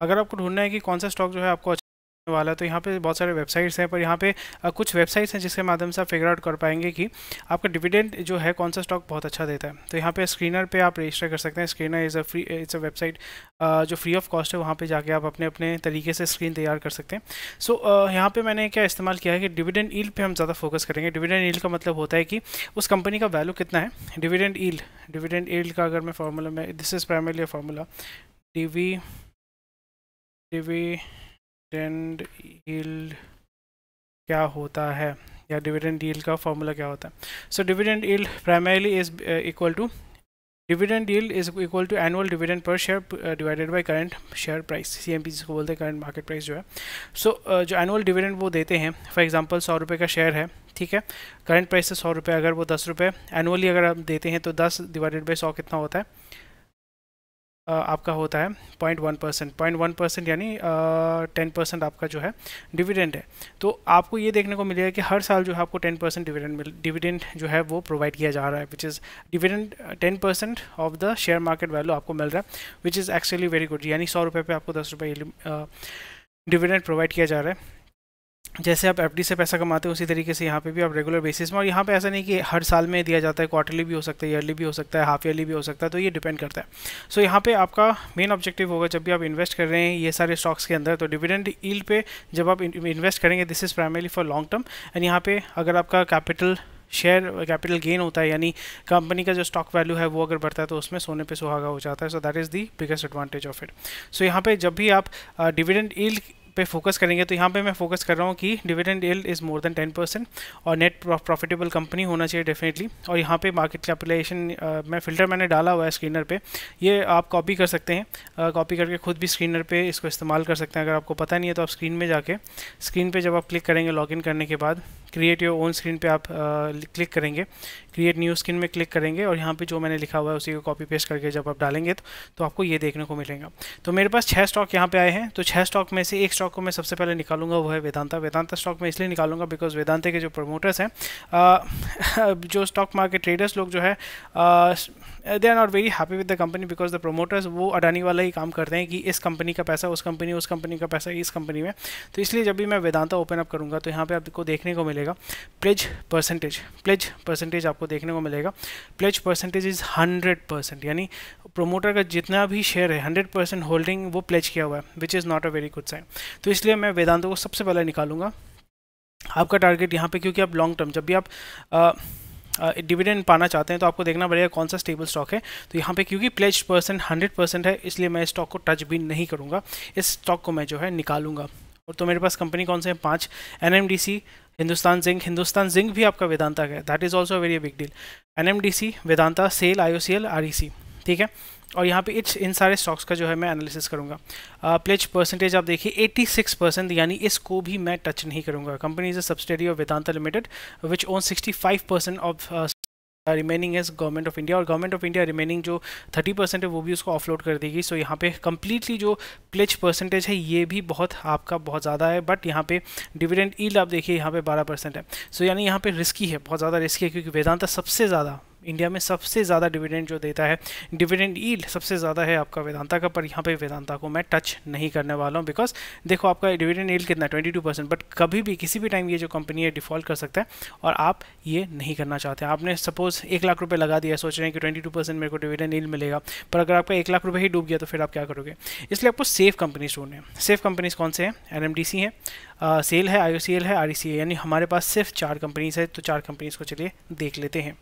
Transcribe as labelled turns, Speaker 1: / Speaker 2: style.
Speaker 1: अगर आपको ढूंढना है कि कौन सा स्टॉक जो है आपको वाला, तो यहाँ पे बहुत सारे वेबसाइट्स हैं, पर यहाँ पे कुछ वेबसाइट्स हैं जिसके माध्यम से आप फिगर आउट कर पाएंगे कि आपका डिविडेंड जो है कौन सा स्टॉक बहुत अच्छा देता है। तो यहाँ पे स्क्रीनर पे आप रजिस्टर कर सकते हैं। स्क्रीनर इट्स अ वेबसाइट जो फ्री ऑफ कॉस्ट है, वहाँ पे जाके आप अपने अपने तरीके से स्क्रीन तैयार कर सकते हैं। सो यहाँ पे मैंने क्या इस्तेमाल किया है कि डिविडेंड यील्ड पे हम ज़्यादा फोकस करेंगे। डिविडेंड यील्ड का मतलब होता है कि उस कंपनी का वैल्यू कितना है। डिविडेंड यील्ड का अगर मैं फार्मूला में, this is primarily a formula, dividend yield क्या होता है, या डिविडेंड यील्ड का फॉर्मूला क्या होता है। So dividend yield primarily is equal to annual dividend per share divided by current share price, CMP जिसको बोलते हैं, करंट मार्केट प्राइस जो है। सो जो एनुअल डिविडेंड वो देते हैं, फॉर एग्जांपल 100 रुपये का शेयर है, ठीक है, करंट प्राइस से 100 रुपये, अगर वो 10 रुपये एनुअली अगर आप देते हैं तो 10 डिवाइडेड बाई 100 कितना होता है, आपका होता है 0.1%, यानी 10% आपका जो है डिविडेंड है। तो आपको ये देखने को मिलेगा कि हर साल जो है आपको 10% डिविडेंड जो है वो प्रोवाइड किया जा रहा है, which is dividend 10% of the share market value आपको मिल रहा है, which is actually very good. यानी 100 रुपये पे आपको 10 रुपये डिविडेंड प्रोवाइड किया जा रहा है। जैसे आप FD से पैसा कमाते हो उसी तरीके से यहाँ पे भी आप रेगुलर बेसिस में, और यहाँ पे ऐसा नहीं कि हर साल में दिया जाता है, क्वार्टरली भी हो सकता है, ईयरली भी हो सकता है, हाफ ईयरली भी हो सकता है, तो ये डिपेंड करता है। सो यहाँ पे आपका मेन ऑब्जेक्टिव होगा जब भी आप इन्वेस्ट कर रहे हैं ये सारे स्टॉक्स के अंदर, तो डिविडेंड यील्ड पे जब आप इन्वेस्ट करेंगे, this is primarily for long term. And यहाँ पे अगर आपका कैपिटल गेन होता है, यानी कंपनी का जो स्टॉक वैल्यू है वो अगर बढ़ता है, तो उसमें सोने पे सुहागा हो जाता है। So that is the biggest advantage of it. So यहाँ पे जब भी आप डिविडेंड यील्ड पे फोकस करेंगे, तो यहाँ पे मैं फोकस कर रहा हूँ कि dividend yield is more than 10% और नेट प्रॉफिटेबल कंपनी होना चाहिए डेफिनेटली। और यहाँ पे मार्केट कैपिटलाइजेशन मैं फ़िल्टर मैंने डाला हुआ है स्क्रीनर पे, ये आप कॉपी कर सकते हैं, कॉपी करके खुद भी स्क्रीनर पे इसको इस्तेमाल कर सकते हैं। अगर आपको पता नहीं है तो आप स्क्रीन में जाके, स्क्रीन पे जब आप क्लिक करेंगे लॉगिन करने के बाद, क्रिएट योर ओन स्क्रीन पे आप क्लिक करेंगे, क्रिएट न्यू स्क्रीन में क्लिक करेंगे, और यहाँ पे जो मैंने लिखा हुआ है उसी को कॉपी पेस्ट करके जब आप डालेंगे तो आपको ये देखने को मिलेगा। तो मेरे पास 6 स्टॉक यहाँ पे आए हैं, तो 6 स्टॉक में से एक स्टॉक को मैं सबसे पहले निकालूंगा, वो है वेदांता स्टॉक में इसलिए निकालूंगा बिकॉज वेदांता के जो प्रमोटर्स हैं, जो स्टॉक मार्केट ट्रेडर्स लोग जो है, they are not very happy with the company, because the promoters वो अडानी वाला ही काम करते हैं कि इस कंपनी का पैसा उस कंपनी का पैसा इस कंपनी में। तो इसलिए जब भी मैं वेदांता ओपन अप करूँगा तो यहाँ पे आपको देखने को मिलेगा प्लेज परसेंटेज आपको देखने को मिलेगा। प्लेज परसेंटेज इज़ 100%, यानी प्रोमोटर का जितना भी शेयर है 100% होल्डिंग वो प्लेज किया हुआ है, which is not a very good sign. तो इसलिए मैं वेदांता को सबसे पहले निकालूंगा। आपका टारगेट यहाँ पे, क्योंकि आप लॉन्ग टर्म जब भी आप डिविडेंड पाना चाहते हैं तो आपको देखना पड़ेगा कौन सा स्टेबल स्टॉक है। तो यहाँ पे क्योंकि प्लेज परसेंट 100% है, इसलिए मैं इस स्टॉक को टच भी नहीं करूँगा, इस स्टॉक को मैं जो है निकालूंगा। और तो मेरे पास कंपनी कौन से हैं, 5, NMDC, हिंदुस्तान जिंक भी आपका वेदांता का है, that is also very big deal. NMDC, Vedanta, SAIL, IOCL, REC, ठीक है। और यहाँ पे इन सारे स्टॉक्स का जो है मैं एनालिसिस करूँगा। प्लेज परसेंटेज आप देखिए 86%, यानी इसको भी मैं टच नहीं करूँगा। Company is a subsidiary of Vedanta limited which own 65% of remaining is government of India, और गवर्नमेंट ऑफ इंडिया रिमेनिंग जो 30% है वो भी उसको ऑफलोड कर देगी। सो यहाँ पे कम्प्लीटली जो प्लेज परसेंटेज है ये भी बहुत ज़्यादा है, बट यहाँ पे डिविडेंड यील्ड आप देखिए यहाँ पे 12% है। सो यानी यहाँ पे रिस्की है, बहुत ज़्यादा रिस्की है, क्योंकि वेदांता सबसे ज़्यादा इंडिया में सबसे ज़्यादा डिविडेंड जो देता है, डिविडेंड यील्ड सबसे ज़्यादा है आपका वेदांता का, पर यहाँ पे वेदांता को मैं टच नहीं करने वाला हूँ। बिकॉज देखो आपका डिविडेंड यील्ड कितना, 22%, बट कभी भी किसी भी टाइम ये जो कंपनी है डिफ़ॉल्ट कर सकता है, और आप ये नहीं करना चाहते हैं। आपने सपोज 1 लाख रुपये लगा दिया, सोच रहे हैं कि 22% मेरे को डिविडेंड यील्ड मिलेगा, पर अगर आपका 1 लाख रुपये ही डूब गया तो फिर आप क्या करोगे। इसलिए आपको सेफ कंपनीज ढूंढने हैं। सेफ कंपनीज कौन से हैं, NMDC है, सेल है, IOCL है, REC है, यानी हमारे पास सिर्फ 4 कंपनीज है। तो 4 कंपनीज को चलिए देख लेते हैं।